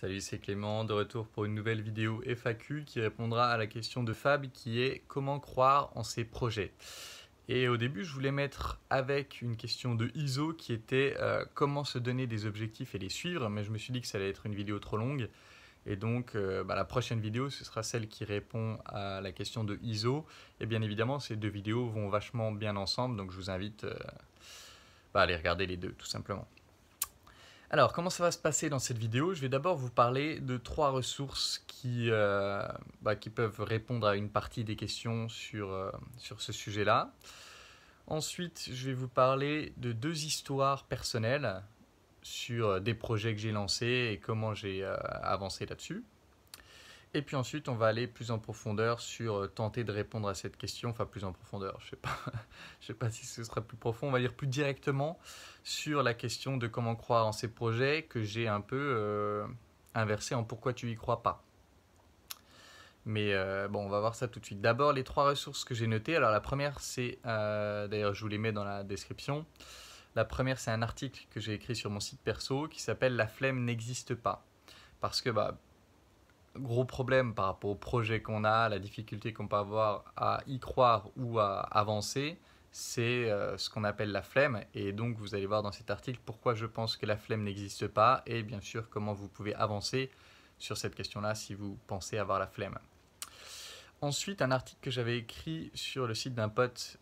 Salut, c'est Clément, de retour pour une nouvelle vidéo FAQ qui répondra à la question de Fab qui est comment croire en ses projets. Et au début, je voulais mettre avec une question de Iso qui était comment se donner des objectifs et les suivre, mais je me suis dit que ça allait être une vidéo trop longue. Et donc, la prochaine vidéo, ce sera celle qui répond à la question de Iso. Et bien évidemment, ces deux vidéos vont vachement bien ensemble, donc je vous invite à aller regarder les deux, tout simplement. Alors, comment ça va se passer dans cette vidéo? Je vais d'abord vous parler de trois ressources qui peuvent répondre à une partie des questions sur ce sujet-là. Ensuite, je vais vous parler de deux histoires personnelles sur des projets que j'ai lancés et comment j'ai avancé là-dessus. Et puis ensuite, on va aller plus en profondeur sur tenter de répondre à cette question. Enfin, plus en profondeur, je sais pas si ce sera plus profond. On va dire plus directement sur la question de comment croire en ces projets que j'ai un peu inversé en pourquoi tu y crois pas. Mais bon, on va voir ça tout de suite. D'abord, les trois ressources que j'ai notées. Alors la première, c'est, d'ailleurs je vous les mets dans la description. La première, c'est un article que j'ai écrit sur mon site perso qui s'appelle « La flemme n'existe pas ». Parce que gros problème par rapport au projet qu'on a, la difficulté qu'on peut avoir à y croire ou à avancer, c'est ce qu'on appelle la flemme. Et donc vous allez voir dans cet article pourquoi je pense que la flemme n'existe pas et bien sûr comment vous pouvez avancer sur cette question-là si vous pensez avoir la flemme. Ensuite, un article que j'avais écrit sur le site d'un pote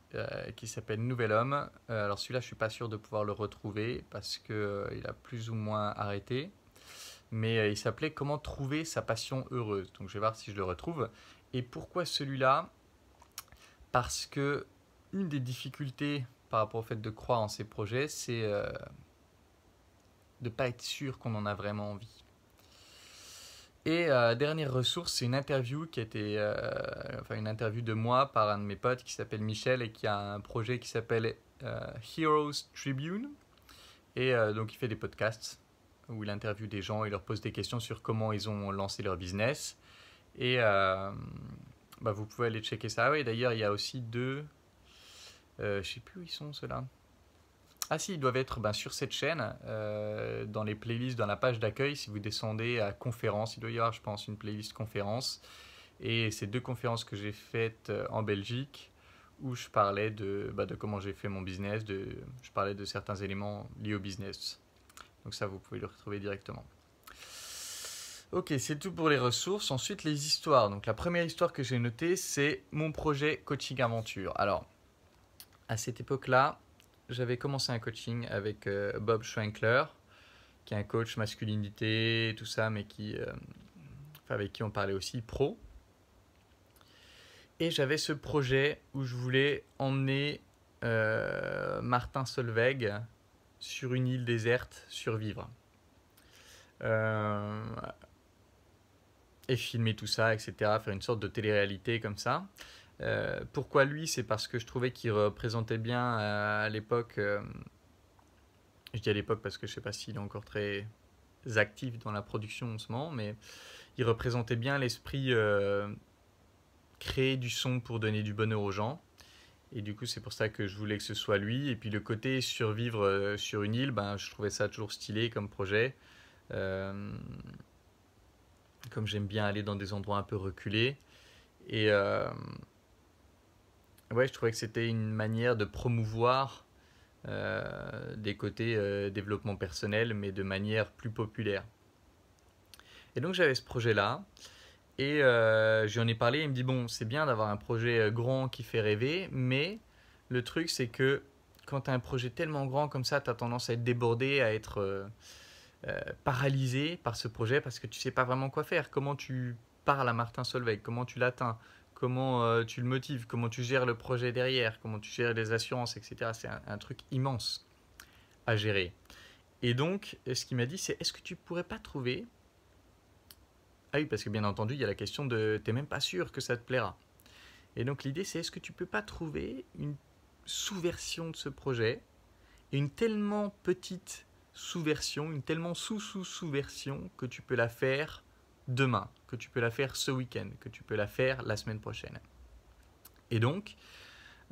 qui s'appelle Nouvel Homme. Alors celui-là, je ne suis pas sûr de pouvoir le retrouver parce qu'il a plus ou moins arrêté. Mais il s'appelait « Comment trouver sa passion heureuse ». Donc je vais voir si je le retrouve. Et pourquoi celui-là? Parce que une des difficultés par rapport au fait de croire en ses projets, c'est de ne pas être sûr qu'on en a vraiment envie. Et dernière ressource, c'est une interview qui a été, une interview de moi par un de mes potes qui s'appelle Michel et qui a un projet qui s'appelle Heroes Tribune. Et donc il fait des podcasts où il interviewe des gens et leur pose des questions sur comment ils ont lancé leur business. Et vous pouvez aller checker ça. Oui, d'ailleurs, il y a aussi deux... je ne sais plus où ils sont, ceux-là. Ah si, ils doivent être sur cette chaîne, dans les playlists, dans la page d'accueil. Si vous descendez à conférences, il doit y avoir, je pense, une playlist conférences. Et c'est deux conférences que j'ai faites en Belgique où je parlais de comment j'ai fait mon business, je parlais de certains éléments liés au business. Donc ça, vous pouvez le retrouver directement. Ok, c'est tout pour les ressources. Ensuite, les histoires. Donc la première histoire que j'ai notée, c'est mon projet Coaching Aventure. Alors, à cette époque-là, j'avais commencé un coaching avec Bob Schwenkler, qui est un coach masculinité, tout ça, mais avec qui on parlait aussi pro. Et j'avais ce projet où je voulais emmener Martin Solveig sur une île déserte survivre. Et filmer tout ça, etc. Faire une sorte de télé-réalité comme ça. Pourquoi lui? C'est parce que je trouvais qu'il représentait bien à l'époque, je dis à l'époque parce que je ne sais pas s'il est encore très actif dans la production en ce moment, mais il représentait bien l'esprit créer du son pour donner du bonheur aux gens. Et du coup, c'est pour ça que je voulais que ce soit lui. Et puis le côté survivre sur une île, je trouvais ça toujours stylé comme projet. Comme j'aime bien aller dans des endroits un peu reculés. Et ouais, je trouvais que c'était une manière de promouvoir des côtés développement personnel, mais de manière plus populaire. Et donc j'avais ce projet-là. Et j'en ai parlé, il me dit bon, c'est bien d'avoir un projet grand qui fait rêver, mais le truc c'est que quand tu as un projet tellement grand comme ça, tu as tendance à être débordé, à être paralysé par ce projet parce que tu ne sais pas vraiment quoi faire. Comment tu parles à Martin Solveig, comment tu l'atteins, comment tu le motives, comment tu gères le projet derrière, comment tu gères les assurances, etc. C'est un truc immense à gérer. Et donc, ce qu'il m'a dit, c'est est-ce que tu pourrais pas trouver... Ah oui, parce que bien entendu, il y a la question de t'es même pas sûr que ça te plaira. Et donc l'idée, c'est est-ce que tu peux pas trouver une sous-version de ce projet, et une tellement petite sous-version, une tellement sous-sous-sous-version que tu peux la faire demain, que tu peux la faire ce week-end, que tu peux la faire la semaine prochaine. Et donc,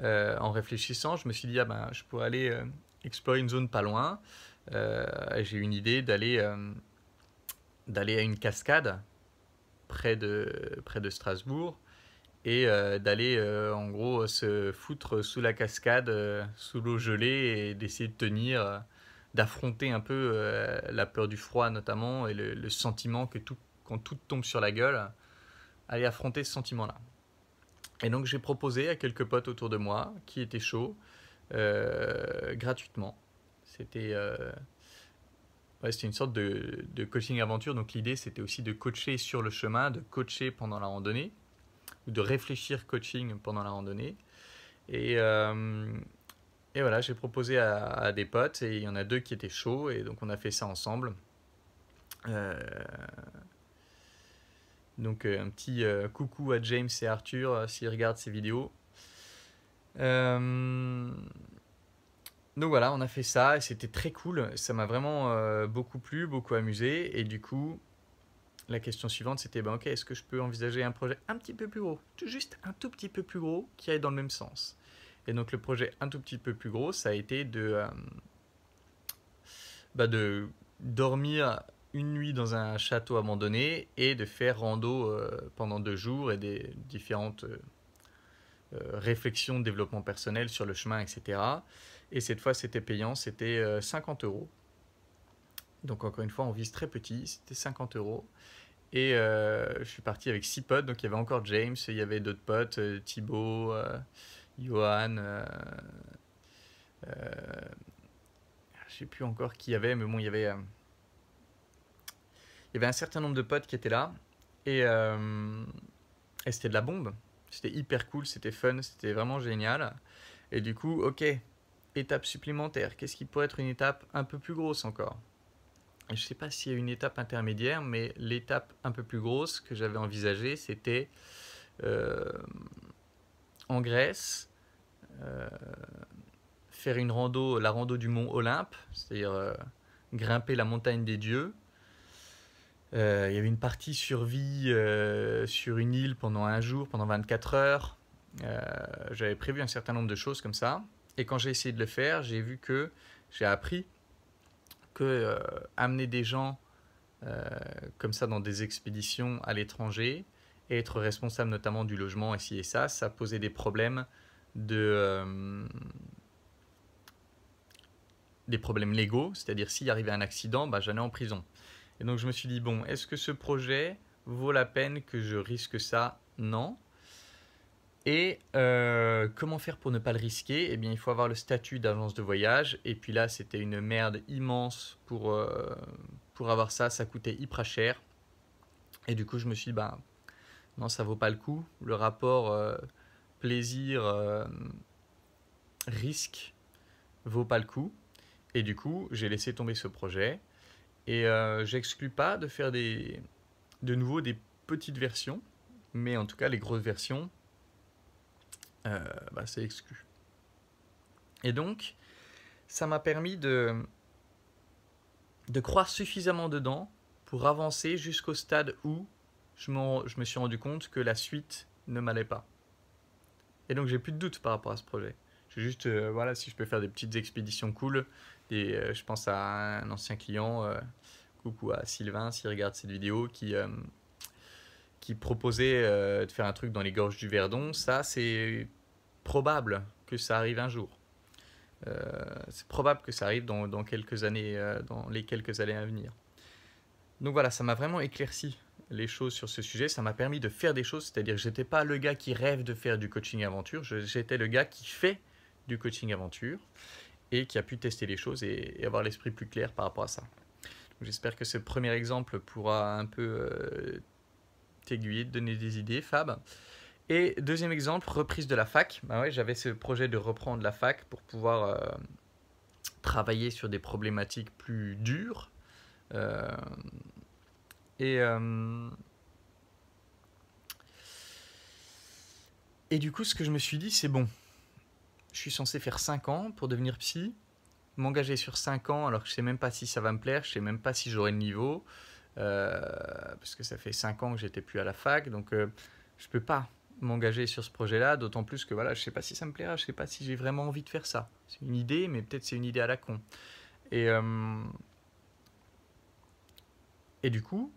en réfléchissant, je me suis dit, je pourrais aller explorer une zone pas loin. J'ai eu une idée d'aller d'aller à une cascade près de Strasbourg et d'aller en gros se foutre sous la cascade, sous l'eau gelée et d'essayer de tenir, d'affronter un peu la peur du froid notamment et le sentiment que quand tout tombe sur la gueule, aller affronter ce sentiment-là. Et donc j'ai proposé à quelques potes autour de moi qui étaient chauds, gratuitement. C'était c'était une sorte de coaching aventure. Donc l'idée c'était aussi de coacher sur le chemin, de coacher pendant la randonnée, ou de réfléchir coaching pendant la randonnée. Et, euh, et voilà, j'ai proposé à des potes et il y en a deux qui étaient chauds et donc on a fait ça ensemble. Euh, donc un petit coucou à James et Arthur s'ils regardent ces vidéos. Euh, donc voilà, on a fait ça et c'était très cool. Ça m'a vraiment beaucoup plu, beaucoup amusé. Et du coup, la question suivante c'était ben, ok, est-ce que je peux envisager un projet un petit peu plus gros, juste un tout petit peu plus gros, qui aille dans le même sens. Et donc le projet un tout petit peu plus gros, ça a été de dormir une nuit dans un château abandonné et de faire rando pendant 2 jours et des différentes réflexions de développement personnel sur le chemin, etc. Et cette fois, c'était payant, c'était 50 euros. Donc encore une fois, on vise très petit, c'était 50 euros. Et je suis parti avec 6 potes, donc il y avait encore James, il y avait d'autres potes, Thibaut, Johan, je sais plus encore qui il y avait, mais bon, il y avait un certain nombre de potes qui étaient là. Et, euh, et c'était de la bombe. C'était hyper cool, c'était fun, c'était vraiment génial. Et du coup, ok, étape supplémentaire. Qu'est-ce qui pourrait être une étape un peu plus grosse encore? Je ne sais pas s'il y a une étape intermédiaire, mais l'étape un peu plus grosse que j'avais envisagée, c'était euh, en Grèce, euh, faire la rando du mont Olympe, c'est-à-dire grimper la montagne des dieux. Il y avait une partie survie sur une île pendant un jour, pendant 24 heures. J'avais prévu un certain nombre de choses comme ça. Et quand j'ai essayé de le faire, j'ai appris que amener des gens comme ça dans des expéditions à l'étranger et être responsable notamment du logement et ci et ça posait des problèmes légaux. C'est-à-dire s'il arrivait un accident, bah, j'allais en prison. Et donc je me suis dit, bon, est-ce que ce projet vaut la peine que je risque ça? Non. Et comment faire pour ne pas le risquer? Eh bien, il faut avoir le statut d'agence de voyage. Et puis là, c'était une merde immense pour avoir ça. Ça coûtait hyper cher. Et du coup, je me suis dit, bah, non, ça vaut pas le coup. Le rapport plaisir-risque vaut pas le coup. Et du coup, j'ai laissé tomber ce projet. Et j'exclus pas de faire de nouveau des petites versions. Mais en tout cas, les grosses versions, c'est exclu. Et donc, ça m'a permis de croire suffisamment dedans pour avancer jusqu'au stade où je me suis rendu compte que la suite ne m'allait pas. Et donc, j'ai plus de doute par rapport à ce projet. J'ai juste, voilà, si je peux faire des petites expéditions cool, je pense à un ancien client, coucou à Sylvain, s'il regarde cette vidéo, qui proposait de faire un truc dans les gorges du Verdon. Ça, c'est probable que ça arrive un jour. C'est probable que ça arrive dans quelques années, dans les quelques années à venir. Donc voilà, ça m'a vraiment éclairci les choses sur ce sujet. Ça m'a permis de faire des choses, c'est-à-dire que j'étais pas le gars qui rêve de faire du coaching aventure, j'étais le gars qui fait du coaching aventure et qui a pu tester les choses et avoir l'esprit plus clair par rapport à ça. J'espère que ce premier exemple pourra un peu t'aiguiller, te donner des idées, Fab. Et deuxième exemple, reprise de la fac. Bah ouais, j'avais ce projet de reprendre la fac pour pouvoir travailler sur des problématiques plus dures. Euh, et, euh, et du coup, ce que je me suis dit, c'est bon, je suis censé faire 5 ans pour devenir psy, m'engager sur 5 ans alors que je sais même pas si ça va me plaire, je sais même pas si j'aurai le niveau, parce que ça fait 5 ans que j'étais plus à la fac, donc je peux pas m'engager sur ce projet-là, d'autant plus que voilà, je sais pas si ça me plaira, je sais pas si j'ai vraiment envie de faire ça. C'est une idée, mais peut-être c'est une idée à la con. Et, euh, et du coup,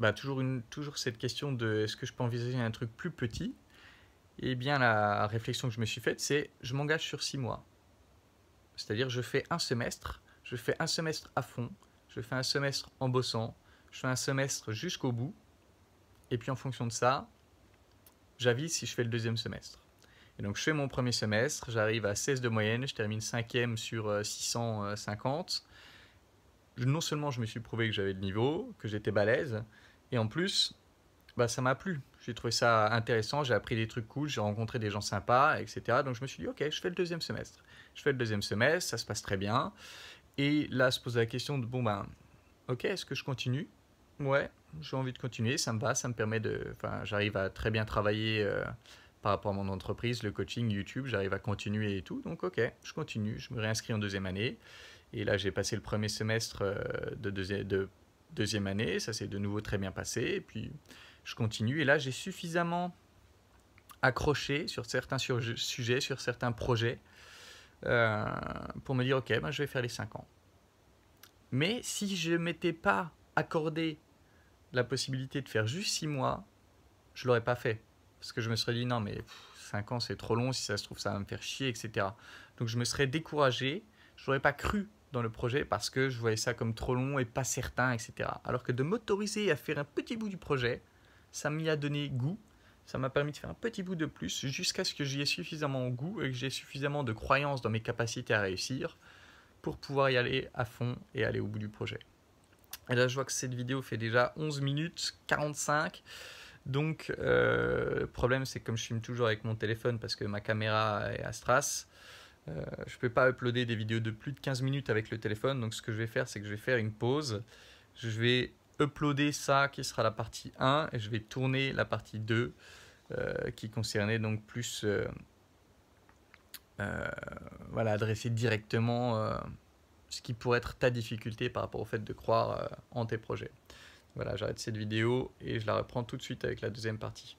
bah, toujours cette question de est-ce que je peux envisager un truc plus petit? Eh bien, la réflexion que je me suis faite, c'est je m'engage sur 6 mois. C'est-à-dire, je fais un semestre à fond, je fais un semestre en bossant, je fais un semestre jusqu'au bout, et puis en fonction de ça, j'avise si je fais le deuxième semestre. Et donc, je fais mon premier semestre, j'arrive à 16 de moyenne, je termine 5e sur 650. Non seulement je me suis prouvé que j'avais le niveau, que j'étais balèze, et en plus, bah, ça m'a plu. J'ai trouvé ça intéressant, j'ai appris des trucs cool, j'ai rencontré des gens sympas, etc. Donc je me suis dit, ok, je fais le deuxième semestre. Je fais le deuxième semestre, ça se passe très bien. Et là se pose la question de, bon ben, ok, est-ce que je continue? Ouais, j'ai envie de continuer, ça me va, ça me permet de... Enfin, j'arrive à très bien travailler par rapport à mon entreprise, le coaching, YouTube, j'arrive à continuer et tout. Donc ok, je continue, je me réinscris en deuxième année. Et là, j'ai passé le premier semestre de deuxième année, ça s'est de nouveau très bien passé. Et puis, je continue. Et là, j'ai suffisamment accroché sur certains sujets, sur certains projets, pour me dire, ok, ben, je vais faire les 5 ans. Mais si je ne m'étais pas accordé la possibilité de faire juste 6 mois, je ne l'aurais pas fait. Parce que je me serais dit, non, mais 5 ans, c'est trop long, si ça se trouve, ça va me faire chier, etc. Donc, je me serais découragé, je n'aurais pas cru dans le projet parce que je voyais ça comme trop long et pas certain, etc. Alors que de m'autoriser à faire un petit bout du projet, ça m'y a donné goût, ça m'a permis de faire un petit bout de plus jusqu'à ce que j'y ai suffisamment goût et que j'ai suffisamment de croyance dans mes capacités à réussir pour pouvoir y aller à fond et aller au bout du projet. Et là, je vois que cette vidéo fait déjà 11 minutes 45. Donc, le problème, c'est que comme je filme toujours avec mon téléphone parce que ma caméra est à Stras, je ne peux pas uploader des vidéos de plus de 15 minutes avec le téléphone. Donc, ce que je vais faire, c'est que je vais faire une pause. Je vais uploader ça qui sera la partie 1 et je vais tourner la partie 2 qui concernait donc plus voilà, adresser directement ce qui pourrait être ta difficulté par rapport au fait de croire en tes projets. Voilà, j'arrête cette vidéo et je la reprends tout de suite avec la deuxième partie.